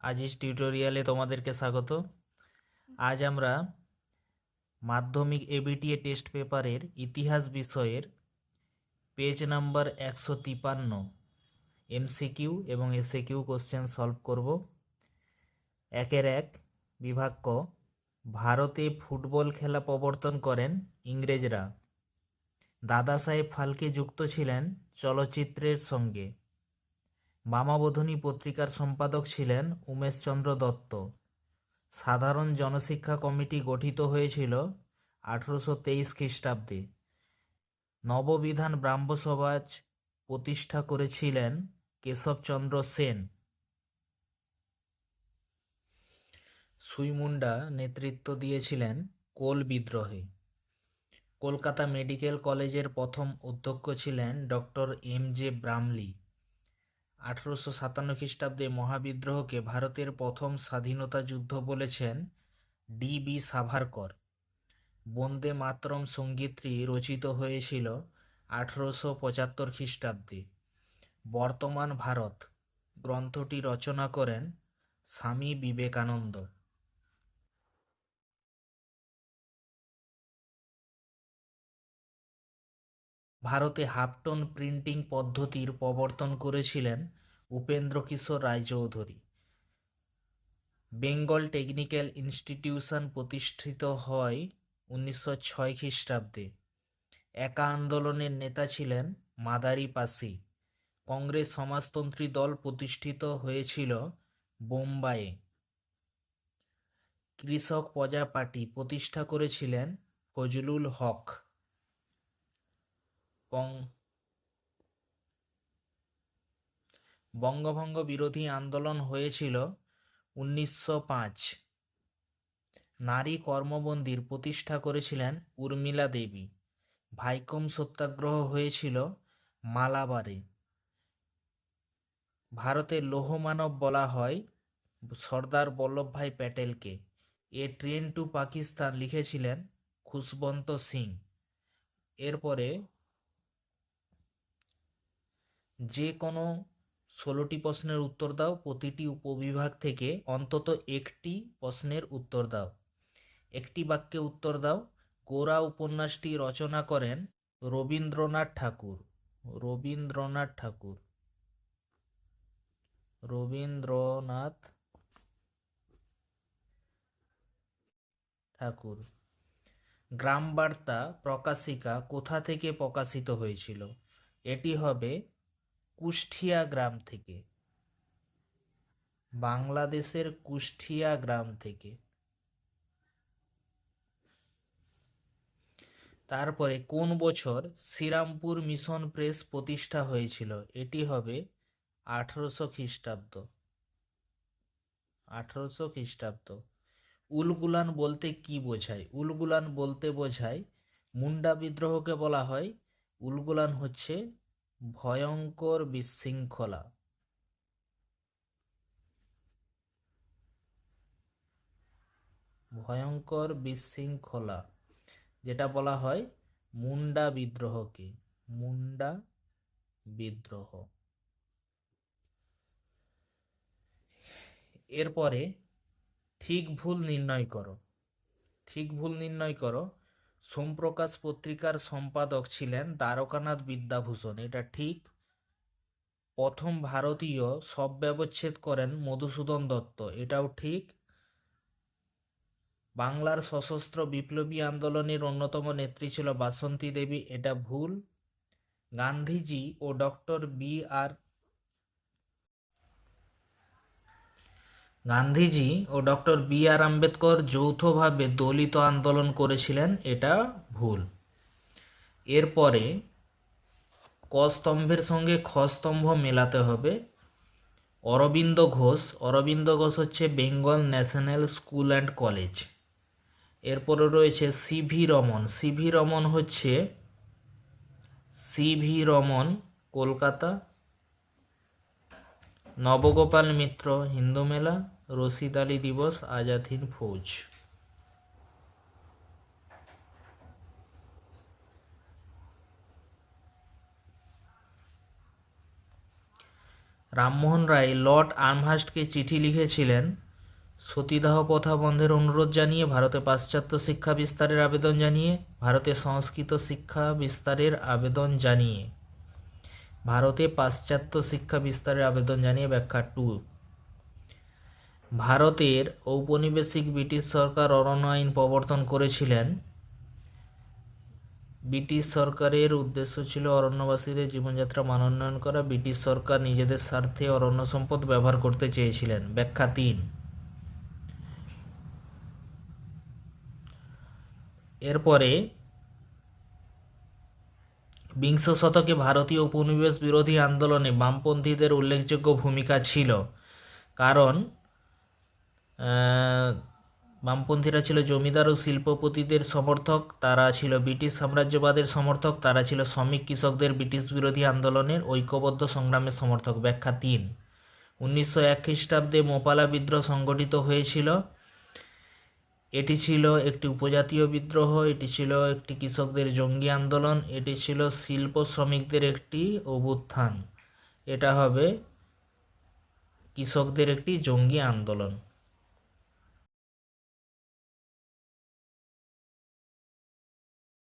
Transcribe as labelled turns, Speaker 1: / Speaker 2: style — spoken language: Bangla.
Speaker 1: আজিজ টিউটোরিয়ালে তোমাদেরকে স্বাগত। আজ আমরা মাধ্যমিক এবিটিএ টেস্ট পেপারের ইতিহাস বিষয়ের পেজ নাম্বার 153 এমসিকিউ এবং এসএকিউ কোশ্চেন সলভ করব। একের এক, বিভাগ ক, ভারতে ফুটবল খেলা প্রবর্তন করেন ইংরেজরা। দাদা সাহেব ফালকে যুক্ত ছিলেন চলচ্চিত্রের সঙ্গে। বামাবোধিনী পত্রিকার সম্পাদক ছিলেন উমেশচন্দ্র দত্ত। সাধারণ জনশিক্ষা কমিটি গঠিত হয়েছিল 1823 খ্রিস্টাব্দে। নববিধান ব্রাহ্মসমাজ প্রতিষ্ঠা করেছিলেন কেশবচন্দ্র সেন। সুই-মুন্ডা নেতৃত্ব দিয়েছিলেন কোল বিদ্রোহে। কলকাতা মেডিকেল কলেজের প্রথম অধ্যক্ষ ছিলেন ডক্টর এম.জে. ব্রামলি। 1857 খ্রিস্টাব্দে মহাবিদ্রোহকে ভারতের প্রথম স্বাধীনতা যুদ্ধ বলেছেন ডি.বি. সাভারকর। বন্দে মাতরম সঙ্গীতটি রচিত হয়েছিল 1875 খ্রিস্টাব্দে। বর্তমান ভারত গ্রন্থটি রচনা করেন স্বামী বিবেকানন্দ। ভারতে হাফটোন প্রিন্টিং পদ্ধতির প্রবর্তন করেছিলেন উপেন্দ্রকিশোর রায়চৌধুরী। বেঙ্গল টেকনিক্যাল ইনস্টিটিউশন প্রতিষ্ঠিত হয় 1906 খ্রিস্টাব্দে। একা আন্দোলনের নেতা ছিলেন মাদারি-পাসি। কংগ্রেস সমাজতন্ত্রী দল প্রতিষ্ঠিত হয়েছিল বোম্বাইয়ে। কৃষক প্রজা পার্টি প্রতিষ্ঠা করেছিলেন ফজলুল হক। বঙ্গভঙ্গ বিরোধী আন্দোলন হয়েছিল 1905। নারী কর্মবন্দির প্রতিষ্ঠা করেছিলেন উর্মিলা দেবী। ভাইকম সত্যাগ্রহ হয়েছিল মালাবারে। ভারতের লৌহমানব বলা হয় সর্দার বল্লভভাই প্যাটেলকে। এ ট্রেন টু পাকিস্তান লিখেছিলেন খুশবন্ত সিং। এরপরে যে কোনো 16টি প্রশ্নের উত্তর দাও। প্রতিটি উপবিভাগ থেকে অন্তত একটি প্রশ্নের উত্তর দাও। একটি বাক্যে উত্তর দাও। গোরা উপন্যাসটি রচনা করেন রবীন্দ্রনাথ ঠাকুর। রবীন্দ্রনাথ ঠাকুর। রবীন্দ্রনাথ ঠাকুর। গ্রাম বার্তা প্রকাশিকা কোথা থেকে প্রকাশিত হয়েছিল? এটি হবে কুষ্টিয়া গ্রাম থেকে, বাংলাদেশের কুষ্টিয়া গ্রাম থেকে। তারপরে কোন বছর শ্রীরামপুর মিশন প্রেস প্রতিষ্ঠা হয়েছিল? এটি হবে 1800 খ্রিস্টাব্দ। 1800 খ্রিস্টাব্দ। উলগুলান বলতে কি বোঝায়? উলগুলান বলতে বোঝায় মুন্ডা বিদ্রোহকে বলা হয় উলগুলান হচ্ছে ভয়ঙ্কর বিশৃঙ্খলা। ভয়ঙ্কর বিশৃঙ্খলা যেটা বলা হয় মুন্ডা বিদ্রোহকে। মুন্ডা বিদ্রোহ। এরপরে ঠিক ভুল নির্ণয় করো। ঠিক ভুল নির্ণয় করো। সোমপ্রকাশ পত্রিকার সম্পাদক ছিলেন দ্বারকানাথ বিদ্যাভূষণ। এটা ঠিক। প্রথম ভারতীয় শব ব্যবচ্ছেদ করেন মধুসূদন দত্ত। এটাও ঠিক। বাংলার সশস্ত্র বিপ্লবী আন্দোলনের অন্যতম নেত্রী ছিল বাসন্তী দেবী। এটা ভুল। গান্ধীজি ও ডক্টর বি আর আম্বেদকর যৌথভাবে দলিত আন্দোলন করেছিলেন। এটা ভুল। এরপরে ক স্তম্ভের সঙ্গে খ স্তম্ভ মেলাতে হবে। অরবিন্দ ঘোষ। অরবিন্দ ঘোষ হচ্ছে Bengal national school and college. এরপরে রয়েছে সিভি রমন। সিভি রমন হচ্ছে সিভি রমন কলকাতা। নবগোপাল মিত্র হিন্দু মেলা। রশিদ আলী দিবস আজাদ হিন্দ ফৌজ। রামমোহন রায় লর্ড আর্মহার্স্টকে চিঠি লিখেছিলেন সতীদাহ প্রথা বন্ধের অনুরোধ জানিয়ে, ভারতে পাশ্চাত্য শিক্ষা বিস্তারের আবেদন জানিয়ে, ভারতে সংস্কৃত শিক্ষা বিস্তারের আবেদন জানিয়ে। ভারতে পাশ্চাত্য শিক্ষা বিস্তারের আবেদন জানিয়ে ব্যাখ্যা 2। ভারতের ঔপনিবেশিক ব্রিটিশ সরকার অরণ্য আইন প্রবর্তন করেছিলেন। ব্রিটিশ সরকারের উদ্দেশ্য ছিল অরণ্যবাসীদের জীবনযাত্রা মান উন্নয়ন করা। ব্রিটিশ সরকার নিজেদের স্বার্থে অরণ্য সম্পদ ব্যবহার করতে চেয়েছিলেন। ব্যাখ্যা 3। এরপরে বিংশ শতকে ভারতীয় উপনিবেশ বিরোধী আন্দোলনে বামপন্থীদের উল্লেখযোগ্য ভূমিকা ছিল, কারণ বামপন্থীরা ছিল জমিদার ও শিল্পপতিদের সমর্থক, তারা ছিল ব্রিটিশ সাম্রাজ্যবাদের সমর্থক, তারা ছিল শ্রমিক কৃষকদের ব্রিটিশ বিরোধী আন্দোলনের ঐক্যবদ্ধ সংগ্রামের সমর্থক। ব্যাখ্যা 3। 1901 খ্রিস্টাব্দে মোপালা বিদ্রোহ সংগঠিত হয়েছিল। এটি ছিল একটি উপজাতীয় বিদ্রোহ, এটি ছিল একটি কৃষকদের জঙ্গি আন্দোলন, এটি ছিল শিল্প শ্রমিকদের একটি অভ্যুত্থান। এটা হবে কৃষকদের একটি জঙ্গি আন্দোলন।